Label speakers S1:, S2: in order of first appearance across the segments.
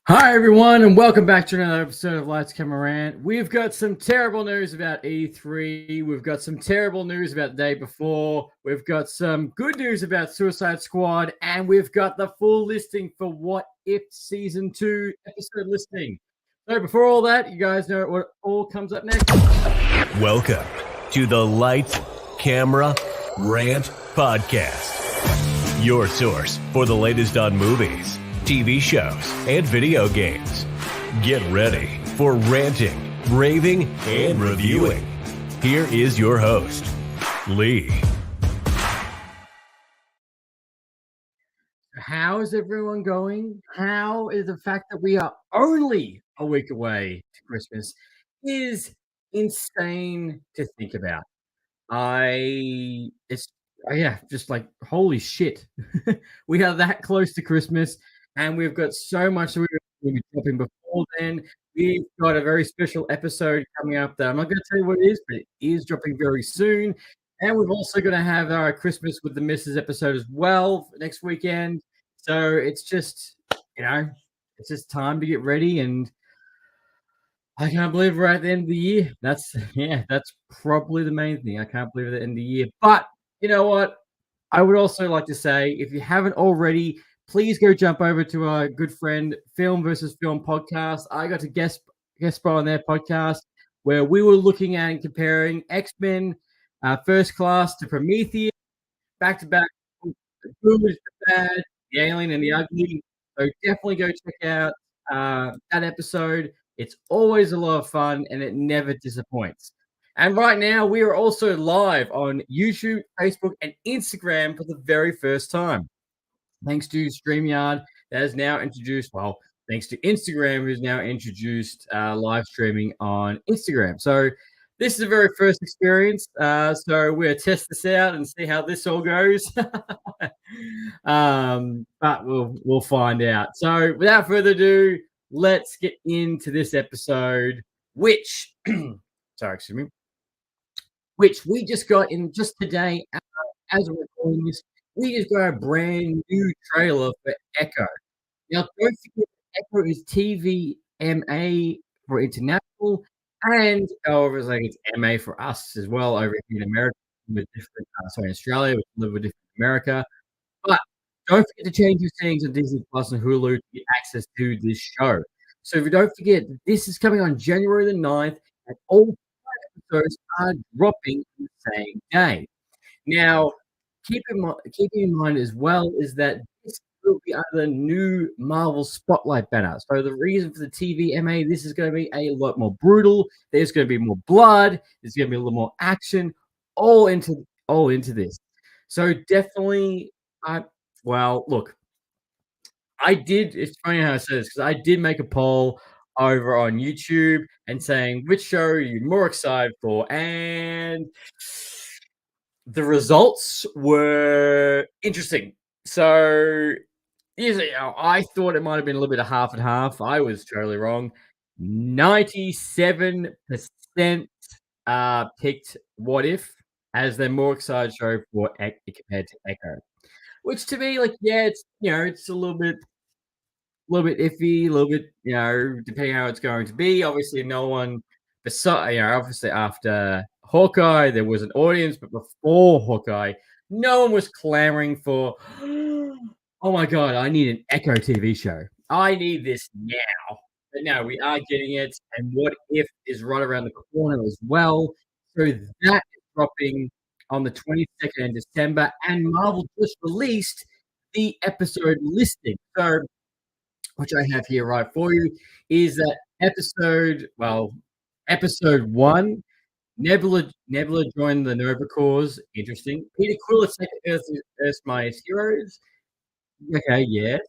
S1: Hi, everyone, and welcome back to another episode of Lights Camera Rant. We've got some terrible news about E3. We've got some terrible news about the day before. We've got some good news about Suicide Squad, and we've got the full listing for What If Season 2 episode listing. So before all that, you guys know what all comes up next.
S2: Welcome to the Lights Camera Rant Podcast, your source for the latest on movies, TV shows, and video games. Get ready for ranting, raving, and reviewing. Here is your host, Lee.
S1: How is everyone going? How is the fact that we are only a week away to Christmas is insane to think about. Just like holy shit. We are that close to Christmas and we've got so much that we're going to be dropping before then. We've got a very special episode coming up that I'm not going to tell you what it is, but it is dropping very soon. And we're also going to have our Christmas with the Misses episode as well for next weekend. So it's just, it's just time to get ready, and I can't believe we're at the end of the year. That's probably the main thing. I can't believe we're at the end of the year. But you know what? I would also like to say, if you haven't already, please go jump over to our good friend Film versus Film podcast. I got to guest spot on their podcast where we were looking at and comparing X-Men First Class to Prometheus, back to back, the good, the bad, the alien, and the ugly. So definitely go check out that episode. It's always a lot of fun and it never disappoints. And right now, we are also live on YouTube, Facebook, and Instagram for the very first time. Thanks to StreamYard, that has now introduced, thanks to Instagram, who's now introduced live streaming on Instagram. So this is the very first experience. So we'll test this out and see how this all goes. But we'll find out. So without further ado, let's get into this episode, which which we just got in just today as we're recording this. We just got a brand new trailer for Echo. Now, don't forget, Echo is TVMA for international, and it's MA for us as well over here in America with different. In Australia, we live with different America. But don't forget to change your settings on Disney Plus and Hulu to get access to this show. So if you don't forget, this is coming on January the 9th, and all 5 episodes are dropping on the same day. Now, keeping in mind as well is that this will be under the new Marvel Spotlight banner. So the reason for the TVMA, this is going to be a lot more brutal. There's going to be more blood. There's going to be a little more action, all into this. So definitely, look, it's funny how I say this because I did make a poll over on YouTube and saying which show are you more excited for, and the results were interesting. So I thought it might have been a little bit of half and half. I was totally wrong. 97% picked What If as their more excited show for compared to Echo, which to me, it's a little bit iffy, a little bit, depending how it's going to be. Obviously, no one obviously after Hawkeye, there was an audience, but before Hawkeye, no one was clamoring for, oh my God, I need an Echo TV show. I need this now. But no, we are getting it. And What If is right around the corner as well. So that is dropping on the 22nd of December. And Marvel just released the episode listing. So, which I have here right for you, is that episode 1, Nebula joined the Nova Corps. Interesting. Peter Quill is taken Earth's Mightiest Heroes. Okay, yes.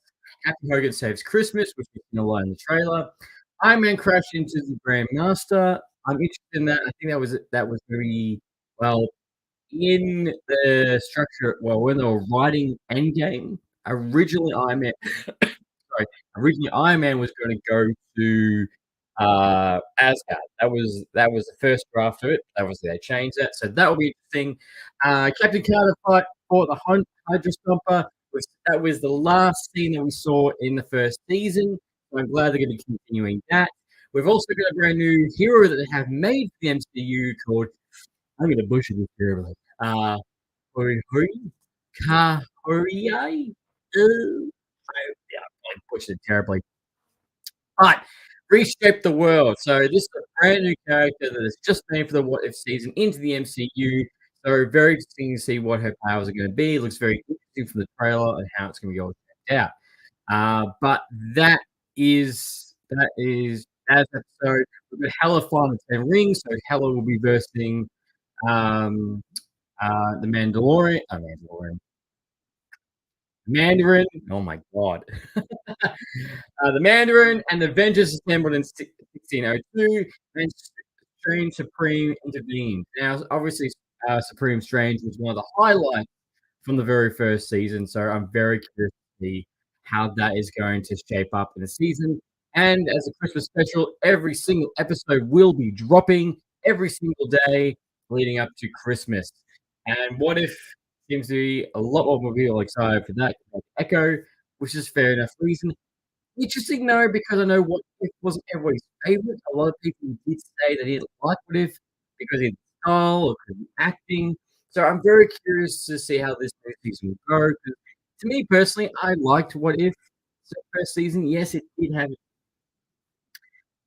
S1: Captain Hogan saves Christmas, which we can align in the trailer. Iron Man crashed into the Grandmaster. I'm interested in that. I think that was very well in the structure. Well, when they were writing Endgame, originally Iron Man was going to go to Asgard. That was the first draft of it. Obviously, they changed that, so that will be interesting. Captain Carter fought the Hydra Stomper. That was the last scene that we saw in the first season. So I'm glad they're going to be continuing that. We've also got a brand new hero that they have made for the MCU called, I'm going to butcher this terribly. Hori Kahoriai? I butchered it terribly. But reshape the world. So this is a brand new character that has just been for the What If season into the MCU. So very interesting to see what her powers are going to be. It looks very interesting from the trailer and how it's going to be all checked out. But that is that episode. We've got Hela fighting the Ten Rings. So Hela will be versing um, the Mandarin. Oh my god. The Mandarin and the Avengers assembled in 1602, and Strange Supreme intervened. Now, obviously, Supreme Strange was one of the highlights from the very first season, so I'm very curious to see how that is going to shape up in the season. And as a Christmas special, every single episode will be dropping every single day leading up to Christmas. And What If seems to be a lot more people excited for that. Like Echo, which is fair enough reason. Interesting, no, because I know What If wasn't everybody's favorite. A lot of people did say they didn't like What If because of the style or because of the acting. So I'm very curious to see how this new season will go. 'Cause to me personally, I liked What If the first season. Yes, it did have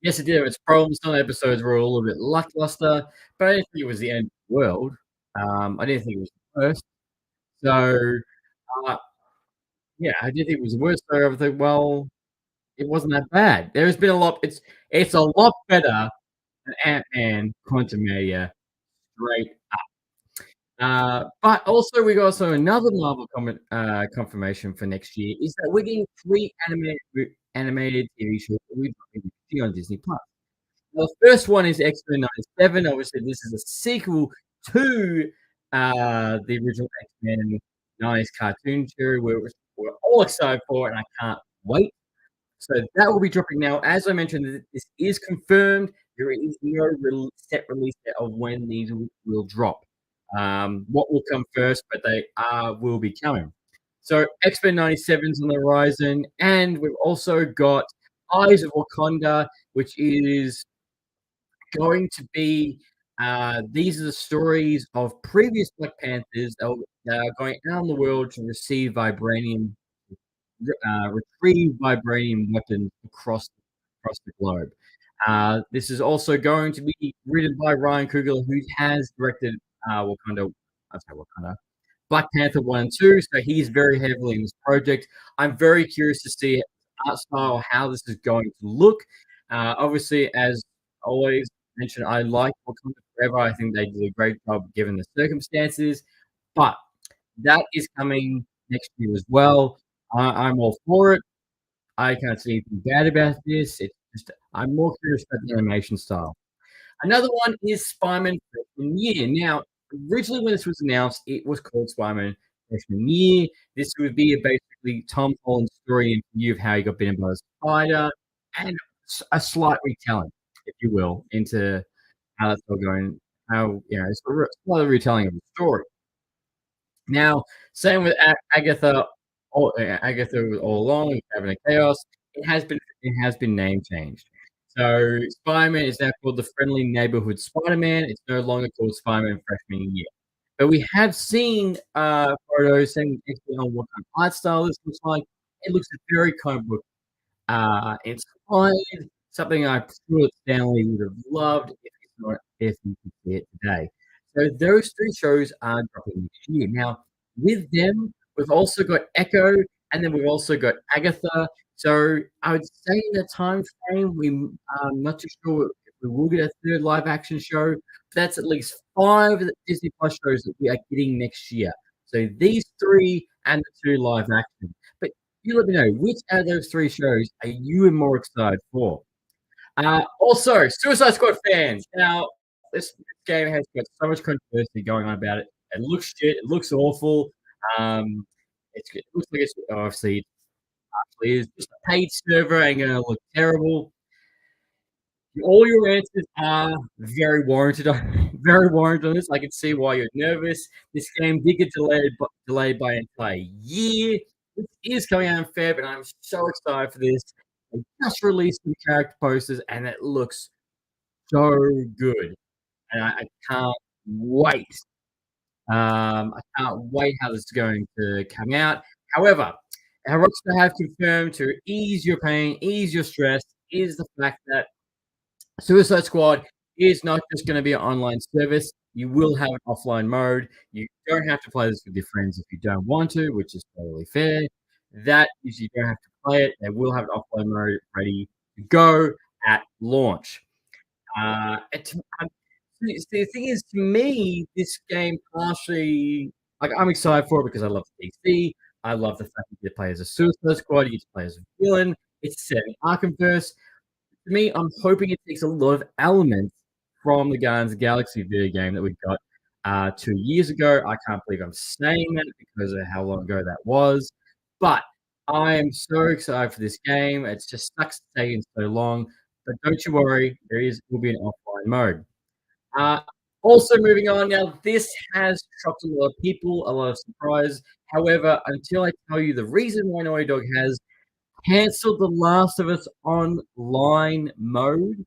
S1: its problems. Some episodes were a little bit lackluster, but I didn't think it was the end of the world. I didn't think it was the worst. So, uh, yeah, I didn't think it was the worst. So I thought, well, it wasn't that bad. There's been a lot. It's a lot better than Ant-Man Quantumania straight. But also we got another Marvel confirmation for next year is that we're getting 3 animated TV shows that we're going to see on Disney Plus. The first one is X-Men 97. Obviously, this is a sequel to the original X-Men 90s cartoon series, we're all excited for, and I can't wait. So that will be dropping now. As I mentioned, this is confirmed. There is no set release date of when these will drop. What will come first, but they will be coming. So X-Men 97's on the horizon, and we've also got Eyes of Wakanda, which is going to be these are the stories of previous Black Panthers that are going out in the world to retrieve vibranium weapons across the globe. This is also going to be written by Ryan Coogler, who has directed Wakanda, Black Panther 1 and 2, so he's very heavily in this project. I'm very curious to see art style, how this is going to look. Obviously, as always mentioned, I like Wakanda Forever. I think they did a great job given the circumstances, but that is coming next year as well. I'm all for it. I can't see anything bad about this. It's just I'm more curious about the animation style. Another one is Spider-Man Freshman Year. Now, originally when this was announced, it was called Spider-Man Freshman Year. This would be basically Tom Holland's story and view of how he got bitten by a spider, and a slight retelling, if you will, into how that's all going. How it's a slight retelling of the story. Now, same with Agatha. Agatha all along, Cabinet Chaos. It has been name changed. So Spider-Man is now called the Friendly Neighborhood Spider-Man. It's no longer called Spider-Man Freshman Year. But we have seen photos saying on what kind of art style this looks like. It looks very comic book inspired. Something I'm sure that Stanley would have loved if he could see it today. So those 3 shows are dropping next year. Now, with them, we've also got Echo, and then we've also got Agatha. So I would say in that time frame, I'm not too sure if we will get a 3rd live action show. That's at least 5 of the Disney Plus shows that we are getting next year. So these 3 and the 2 live action. But you let me know, which out of those 3 shows are you more excited for? Also, Suicide Squad fans. Now, this game has got so much controversy going on about it. It looks shit. It looks awful. Um, it looks like it's obviously actually is just a paid server and going to look terrible. All your answers are very warranted. Very warranted on this. I can see why you're nervous. This game did get delayed by an entire year. It is coming out in Feb, and I'm so excited for this. They just released some character posters, and it looks so good, and I can't wait. I can't wait how this is going to come out. However, how Rockstar have confirmed to ease your pain, ease your stress, is the fact that Suicide Squad is not just gonna be an online service. You will have an offline mode. You don't have to play this with your friends if you don't want to, which is totally fair. That is, you don't have to play it. They will have an offline mode ready to go at launch. It's the thing is, to me, this game partially like, I'm excited for it because I love DC. I love the fact that you play as a Suicide Squad, you get to play as a villain. It's set in Arkhamverse. To me, I'm hoping it takes a lot of elements from the Guardians of the Galaxy video game that we got 2 years ago. I can't believe I'm saying that because of how long ago that was. But I am so excited for this game. It just sucks to taking so long. But don't you worry, will be an offline mode. Uh, Also moving on now, this has shocked a lot of people, a lot of surprise. However, until I tell you the reason why Naughty Dog has canceled The Last of Us Online mode.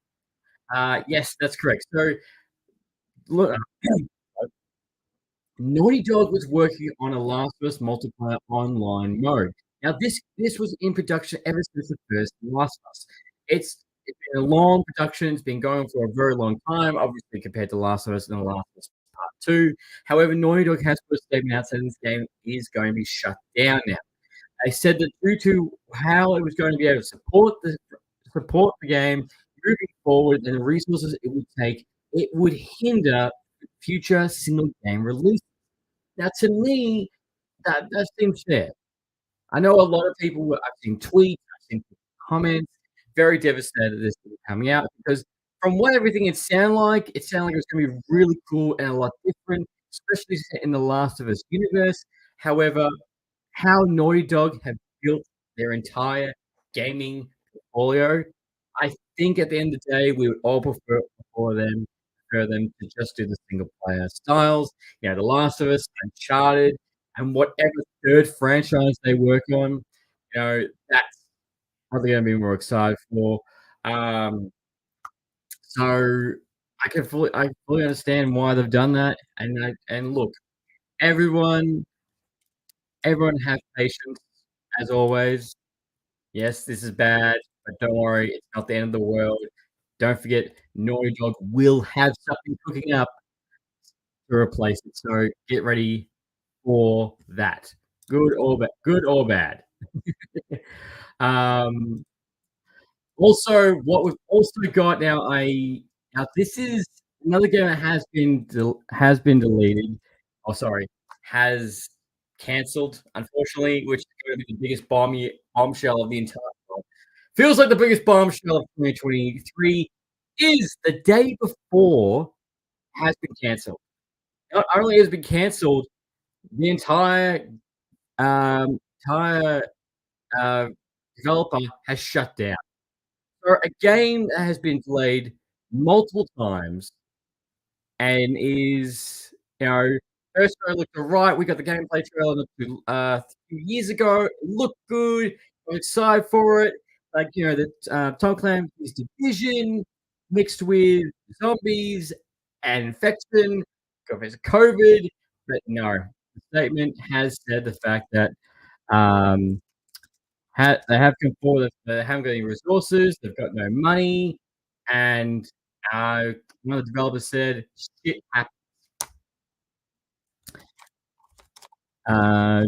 S1: Yes, that's correct. So, look, Naughty Dog was working on a Last of Us multiplayer online mode. Now, this was in production ever since the first Last of Us. It's been a long production. It's been going for a very long time, obviously compared to Last of Us and The Last of Us Part 2. However, Naughty Dog has put a statement out saying this game is going to be shut down now. They said that due to how it was going to be able to support the game moving forward and the resources it would take, it would hinder future single game releases. Now, to me, that seems fair. I know a lot of people. I've seen tweets, I've seen comments, very devastated that this is coming out because from what everything it sounded like it was going to be really cool and a lot different, especially set in the Last of Us universe. However, how Naughty Dog have built their entire gaming portfolio, I think at the end of the day, we would all prefer them to just do the single player styles. You know, The Last of Us, Uncharted, and whatever third franchise they work on, that's what they're gonna be more excited for. Um, so I fully understand why they've done that, and look, everyone everyone have patience as always. Yes, this is bad, but don't worry, it's not the end of the world. Don't forget, Naughty Dog will have something cooking up to replace it, so get ready for that, good or bad. Um, Also, what we've also got now this is another game that has been deleted. Oh, sorry, has canceled, unfortunately, which is gonna be the biggest bombshell of the entire world. Feels like the biggest bombshell of 2023 is the day before has been canceled. Not only has it been canceled, the entire, uh, developer has shut down. For a game that has been delayed multiple times and is, you know, first I looked alright, we got the gameplay trailer a few years ago, it looked good, I'm excited for it, like, that, Tom Clancy's Division mixed with zombies and infection, there's COVID, but no. The statement has said the fact that, um they have come forward that they haven't got any resources, they've got no money, and, one of the developers said, "Shit hap." Uh,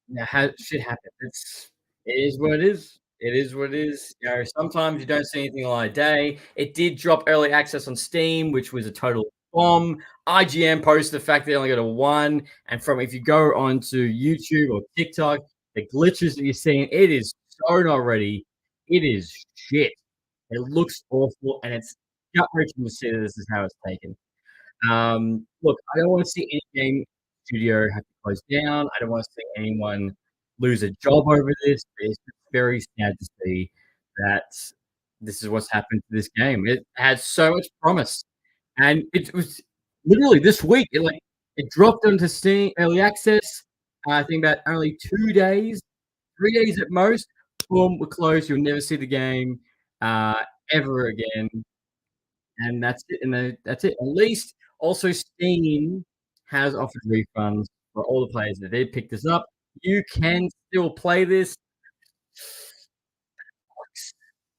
S1: yeah, shit happens. It is what it is. It is what it is. Sometimes you don't see anything the light of day. It did drop early access on Steam, which was a total bomb. IGN posted the fact they only got a 1, and from if you go onto YouTube or TikTok, the glitches that you're seeing, it is so not ready. It is shit. It looks awful, and it's gut-wrenching to see that this is how it's taken. Look, I don't want to see any game studio have to close down. I don't want to see anyone lose a job over this. It's very sad to see that this is what's happened to this game. It had so much promise, and it was literally this week. It dropped onto Steam early access. I think about only 2 days, 3 days at most, boom, we're closed. You'll never see the game, uh, ever again, and that's it, and then that's it. At least also Steam has offered refunds for all the players that did pick this up. You can still play this.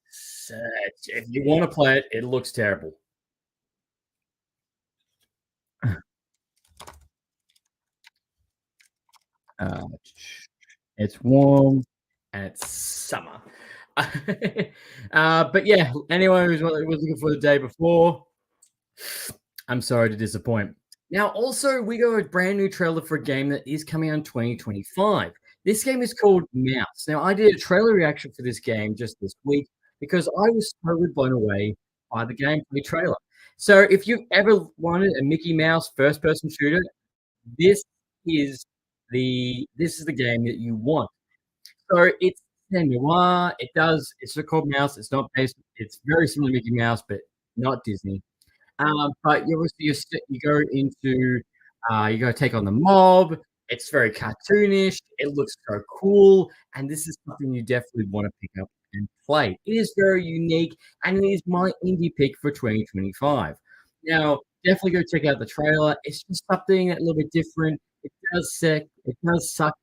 S1: So, if you wanna play it, it looks terrible. Uh, it's warm and it's summer. But yeah, anyone who's was looking for the day before, I'm sorry to disappoint. Now, also, we got a brand new trailer for a game that is coming out in 2025. This game is called Mouse. Now, I did a trailer reaction for this game just this week because I was totally blown away by the gameplay trailer. So, if you've ever wanted a Mickey Mouse first-person shooter, this is this is the game that you want. So it's noir. It's called Mouse. It's not based. It's very similar to Mickey Mouse, but not Disney. But you obviously you go into you go take on the mob. It's very cartoonish. It looks so cool, and this is something you definitely want to pick up and play. It is very unique, and it is my indie pick for 2025. Now, definitely go check out the trailer. It's just something a little bit different. It does suck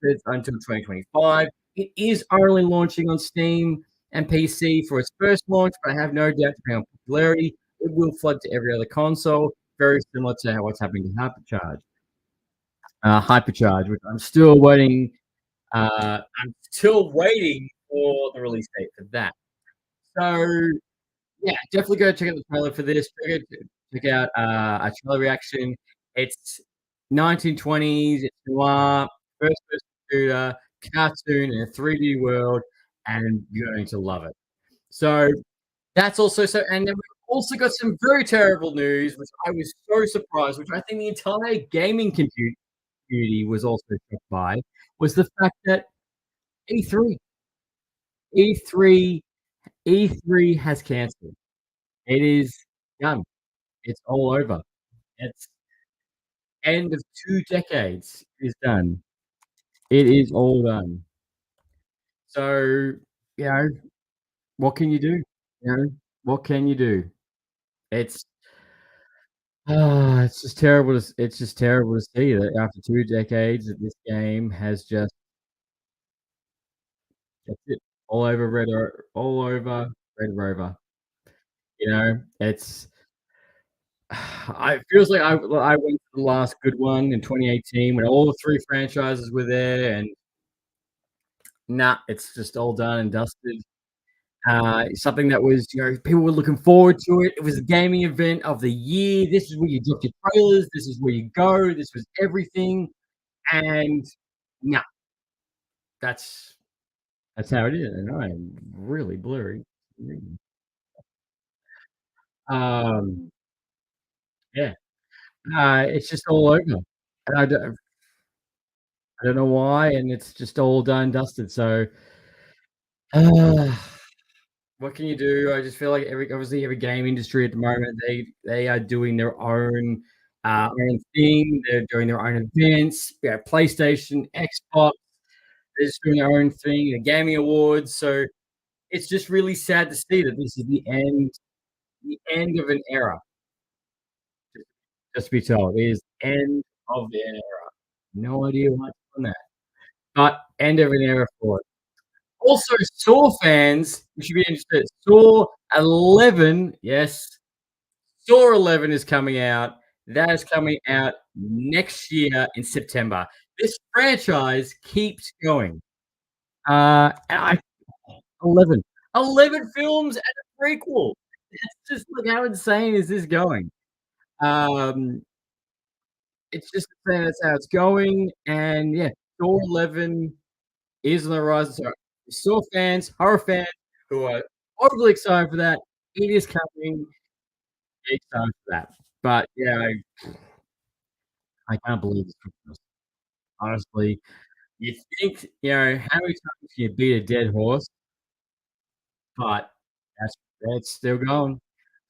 S1: that it's until 2025. It is only launching on Steam and PC for its first launch, but I have no doubt, depending on popularity, it will flood to every other console, very similar to what's happening to Hypercharge, which I'm still waiting for the release date for that. So yeah, definitely go check out the trailer for this. Check out a trailer reaction. It's 1920s. It's noir, first-person shooter, cartoon in a 3D world, and you're going to love it. So that's also so. And then we've also got some very terrible news, which I was so surprised, which I think the entire gaming community was also shocked by, was the fact that E3, E3, E3 has canceled. It is done. It's all over. It's end of 2 decades is done. It is all done. So, you know, what can you do? You know, what can you do? It's it's just terrible to see that after 2 decades that this game has just that's it, all over Red Rover, you know? It's I it feels like I went to the last good one in 2018 when all 3 franchises were there, and nah, it's just all done and dusted. Something that was, people were looking forward to it. It was a gaming event of the year. This is where you drop your trailers. This is where you go. This was everything. And no, that's that's how it is. And I am really blurry. Um, yeah, it's just all over. And I don't know why, and it's just all done and dusted. So, uh, what can you do? I just feel like every game industry at the moment, they are doing their own thing. They're doing their own events. Yeah, PlayStation, Xbox, they're just doing their own thing. The gaming awards. So it's just really sad to see that this is the end of an era. Just to be told, it is end of an era. No idea what's on that, but end of an era for it. Also, Saw fans, you should be interested. Saw 11, yes, Saw 11 is coming out. That is coming out next year in September. This franchise keeps going. And I 11. 11 films and a prequel. It's just like, how insane is this going? Um, it's just insane that's how it's going, and yeah, Saw 11 is on the rise. So, Saw fans, horror fans who are overly excited for that, it is coming. Big time for that. But yeah, I can't believe it's Christmas. Honestly, you think, how many times can you beat a dead horse? But that's still going.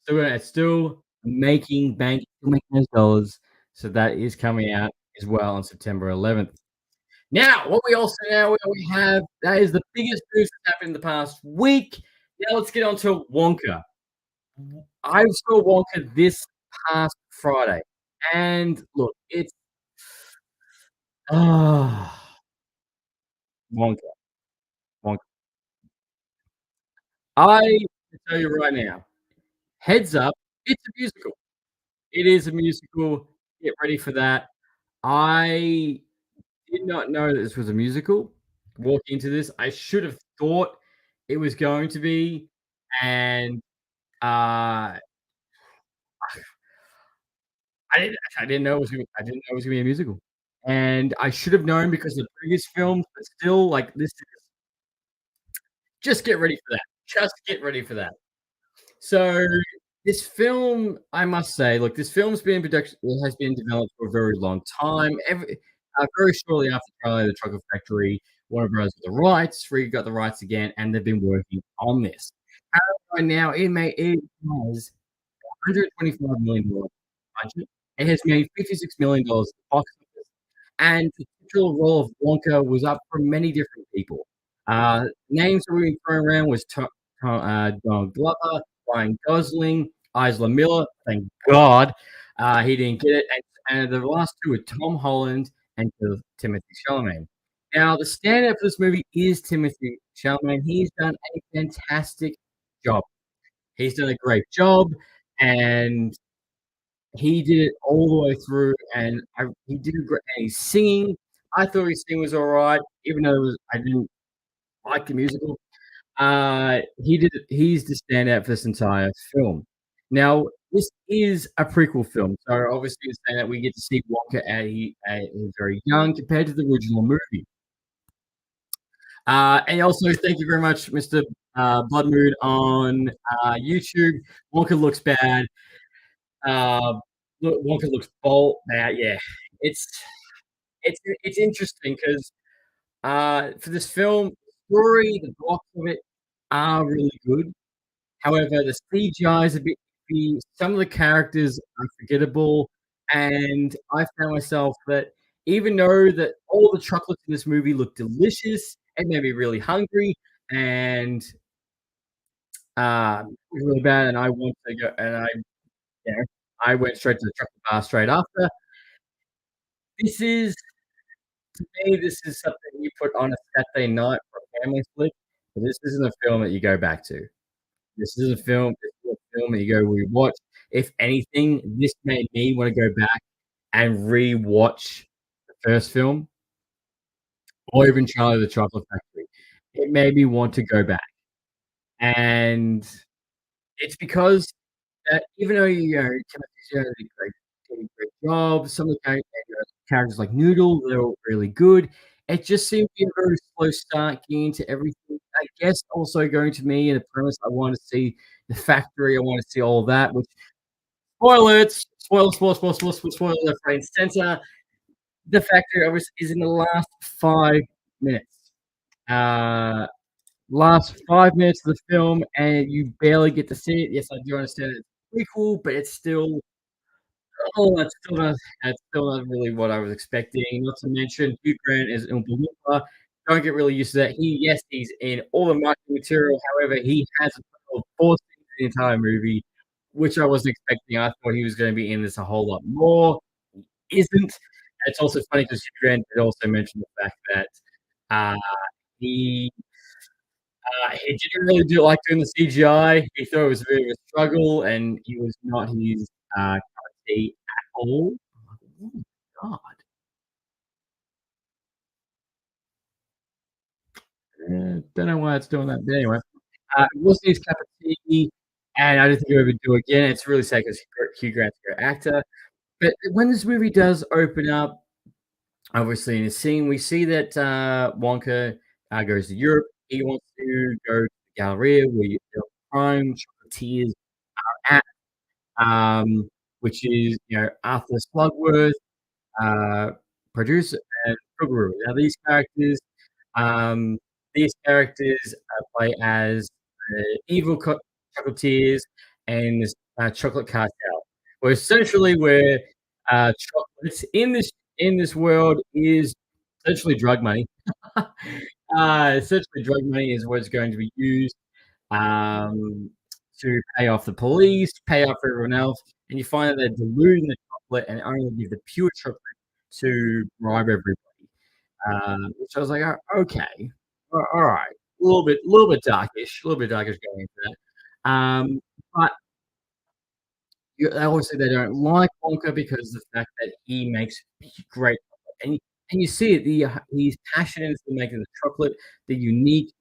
S1: It's still making bank, still making those dollars. So that is coming out as well on September 11th. Now, what we also now what we have that is the biggest news that's happened in the past week. Now let's get on to Wonka. I saw Wonka this past Friday, and look, it's ah Wonka, Wonka. I can tell you right now, heads up, it's a musical. It is a musical. Get ready for that. I did not know that this was a musical. Walking into this, I should have thought it was going to be, and uh, I didn't know it was I didn't know it was gonna be a musical, and I should have known because of the previous films, but still, like, this is just get ready for that. Just get ready for that. So, this film, I must say, look, this film's been in production it has been developed for a very long time. Very shortly after Charlie and the Chocolate Factory, Warner Bros. Got the rights, Free got the rights again, and they've been working on this. However, right now it has $125 million budget. It has made $56 million at the box office, and the titular role of Wonka was up for many different people. Names that we've been throwing around was Donald Glover, Ryan Gosling, Isla Miller. Thank God he didn't get it. And the last two were Tom Holland and Timothy Chalamet. Now, the standout for this movie is Timothy Chalamet. He's done a fantastic job. He's done a great job, and he did it all the way through, and he did a great. And he's singing. I thought his singing was all right, even though I didn't like the musical. He's the standout for this entire film. Now, this is a prequel film, so obviously it's saying that we get to see Wonka he's very young compared to the original movie. And also, thank you very much, Mr. Bloodmood on YouTube. Wonka looks bad. Uh, Wonka looks bold. Yeah, it's it's interesting because for this film, the story, the blocks of it are really good. However, the CGI is a bit iffy. Some of the characters are forgettable, and I found myself that even though that all the chocolates in this movie look delicious, it made me really hungry, and it was really bad, and I want to go, and you know, I went straight to the chocolate bar straight after. This is to me, this is something you put on a Saturday night for a family flick, but this isn't a film that you go back to. This is a film that you go rewatch. If anything, this made me wanna go back and rewatch the first film or even Charlie and the Chocolate Factory. It made me want to go back, and it's because even though, Timothy Chalamet did a great job, some of the characters like Noodle, they were really good. It just seemed to be a very slow start getting into everything. I guess also going to me and the premise, I want to see the factory, I want to see all that, which spoilers, spoiler left, right, and center. The factory obviously is in the last 5 minutes. Uh, Last 5 minutes of the film, and you barely get to see it. Yes, I do understand it's prequel, but it's still that's still not really what I was expecting. Not to mention Hugh Grant is Oompa Loompa. Don't get really used to that. He's in all the marketing material. However, he has a total of 4 scenes in the entire movie, which I wasn't expecting. I thought he was gonna be in this a whole lot more. He isn't. It's also funny because Hugh Grant did also mention the fact that, uh, he he didn't really like doing the CGI. He thought it was a bit of a struggle, and he was not his, cup of tea at all. Oh my god. Don't know why it's doing that, but anyway, it wasn't his cup of tea, and I don't think he'll ever do it again. It's really sad 'cause Hugh Grant's a great actor, but when this movie does open up, obviously in a scene, we see that, Wonka, goes to Europe. He wants to go to the Galleria where you prime chocolatiers are at. Which is, Arthur Slugworth, uh, producer and Krugeroo. Now um, these characters, play as the evil chocolatiers and this, chocolate cartel, where essentially chocolate in this world is essentially drug money. Essentially drug money is what's going to be used um, to pay off the police, pay off everyone else, and you find that they're diluting the chocolate and only give the pure chocolate to bribe everybody. Which I was like, "Oh, okay, all right, a little bit darkish going into that." But they always say they don't like Wonka because of the fact that he makes great chocolate, and you see it. He's passionate for making the chocolate, the unique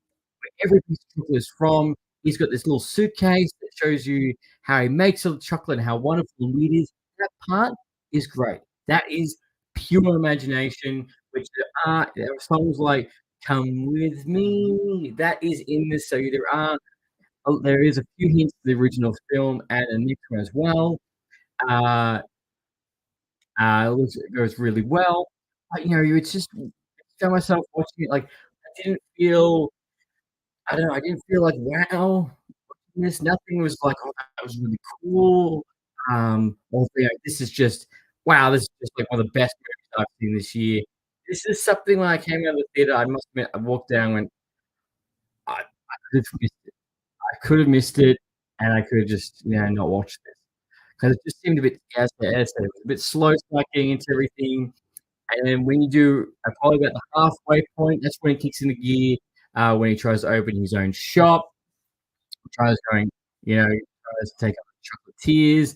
S1: every piece of chocolate is from. He's got this little suitcase that shows you how he makes the chocolate and how wonderful it is. That part is great. That is pure imagination, which there are songs like "Come With Me" that is in this. So there is a few hints to the original film and a next one as well. Uh, it goes really well. But it's just I found myself watching it like I don't know. I didn't feel like wow. Nothing was like, "Oh, that was really cool." Or "This is just wow, this is just like one of the best movies I've seen this year." This is something when I came out of the theater, I must admit, I walked down and went, I could have missed it. I could have missed it, and I could have just, not watched this because it just seemed a bit as I said, it was a bit slow start getting into everything, and then when you do probably about the halfway point, that's when it kicks into gear, when he tries to open his own shop. Tries going, tries to take up chocolatiers,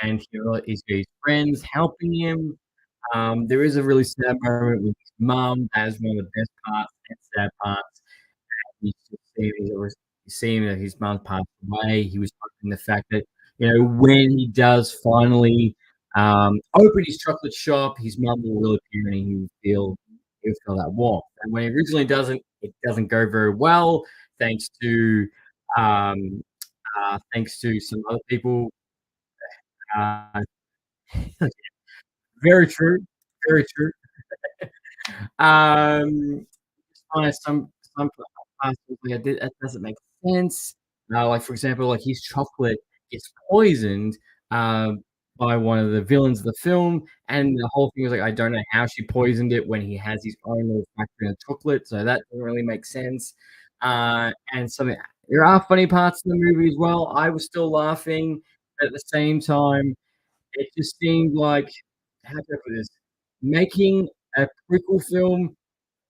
S1: and he's got his friends helping him. There is a really sad moment with his mum. That is one of the best parts and sad parts. You just seeing that his mum passed away. He was hoping the fact that, when he does finally open his chocolate shop, his mum will really appear and he'll feel that warmth. And when it originally doesn't, it doesn't go very well, thanks to um, thanks to some other people. Uh, very true, very true. Just find some parts like that doesn't make sense. Like for example, like his chocolate gets poisoned um, by one of the villains of the film, and the whole thing was like I don't know how she poisoned it when he has his own little factory of chocolate, so that doesn't really make sense. And something there are funny parts in the movie as well. I was still laughing, but at the same time, it just seemed like how can I put this? Making a prequel film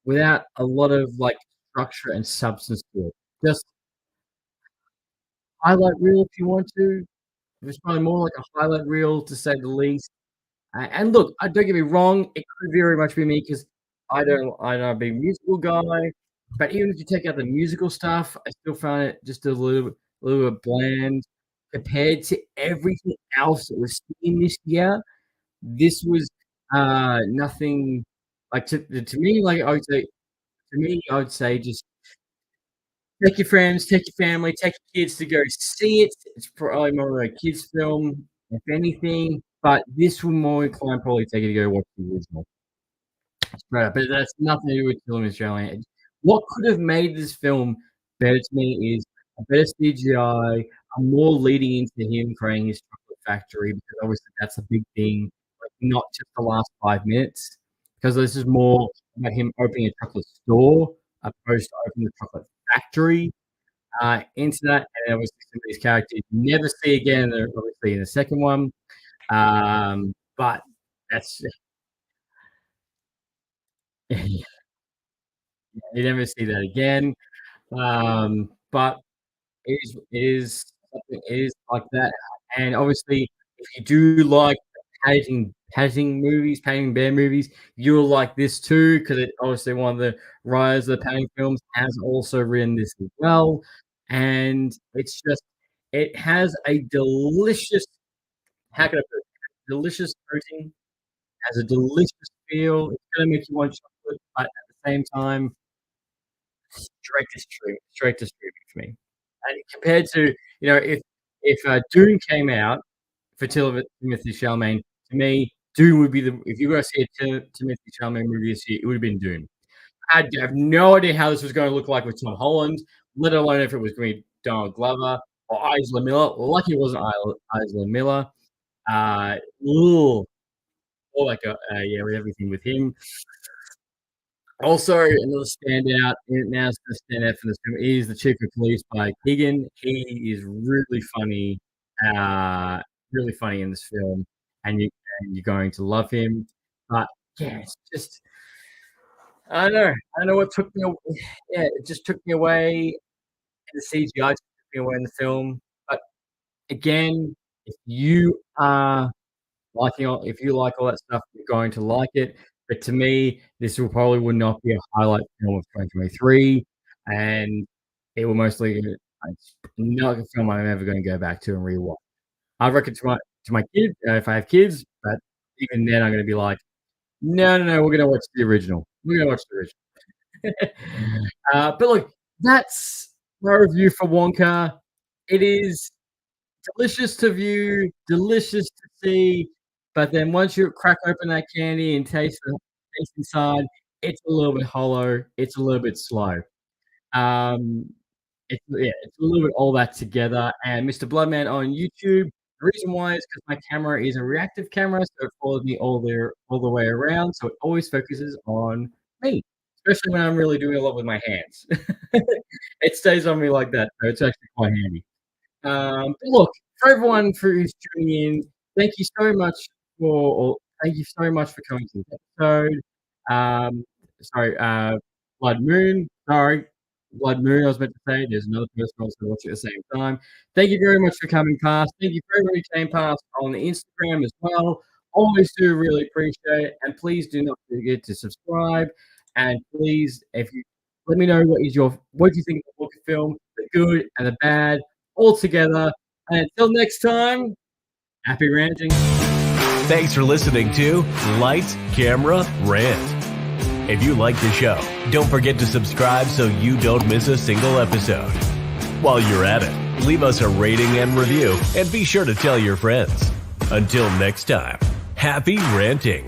S1: without a lot of, like, structure and substance to it. Just highlight reel if you want to. It was probably more like a highlight reel to say the least. And look, don't get me wrong, it could very much be me because I'm not a big musical guy, but even if you take out the musical stuff, I still found it just a little bit bland compared to everything else that was seen this year. This was, nothing like, to me, like, I would say just take your friends, take your family, take your kids to go see it. It's probably more of a kids' film, if anything, but this will more inclined probably take you to go watch the original. Straight up, but that's nothing to do with Killing Australia. What could have made this film better to me is a better CGI, more leading into him creating his chocolate factory, because obviously that's a big thing, like, not just the last 5 minutes, because this is more about him opening a chocolate store opposed to opening the chocolate factory, into that, and obviously some of these characters you never see again, they're obviously in the second one, but that's you never see that again. But it is like that, and obviously, if you do like painting bear movies, you'll like this too, because it obviously one of the writers of the painting films has also written this as well, and it has a delicious how can I put it? Delicious coating, has a delicious feel, it's gonna make you want chocolate, but at the same time straight to streaming for me. And compared to, if Dune came out for Timothée Chalamet, to me, Dune would be the if you're gonna see a Timothée Chalamet movie this year, it would've been Dune. I have no idea how this was gonna look like with Tom Holland, let alone if it was gonna be Donald Glover or Isla Miller. Lucky it wasn't Isla Miller. Ooh, oh my god, yeah, with everything with him. Also, another standout, and now it's gonna stand out for this film, is the Chief of Police by Keegan. He is uh, really funny in this film, and you're going to love him. But yeah, it's just I don't know what took me. Yeah, it just took me away. The CGI took me away in the film. But again, if you are if you like all that stuff, you're going to like it. But to me, this would not be a highlight film of 2023, and it will mostly it's not a film I'm ever going to go back to and rewatch. I reckon to my kid if I have kids, but even then I'm going to be like, no, no, no, we're going to watch the original. We're going to watch the original. But look, that's my review for Wonka. It is delicious to view, delicious to see, but then once you crack open that candy and taste inside, it's a little bit hollow, it's a little bit slow. Um, it's a little bit all that together. And Mr. Bloodman on YouTube, the reason why is because my camera is a reactive camera, so it follows me all the way around, so it always focuses on me, especially when I'm really doing a lot with my hands. It stays on me like that, so it's actually quite handy. But look, for everyone who's tuning in, thank you so much thank you so much for coming to this episode. Um, sorry, Blood Moon. Sorry, Blood Moon. I was meant to say. There's another person also watching at the same time. Thank you very much for coming past. Thank you for everybody who came past on the Instagram as well. Always do really appreciate it, and please do not forget to subscribe. And please, if you let me know what do you think of the book film, the good and the bad all together. And until next time, happy ranting.
S2: Thanks for listening to Lights, Camera, Rant. If you like the show, don't forget to subscribe so you don't miss a single episode. While you're at it, leave us a rating and review, and be sure to tell your friends. Until next time, happy ranting.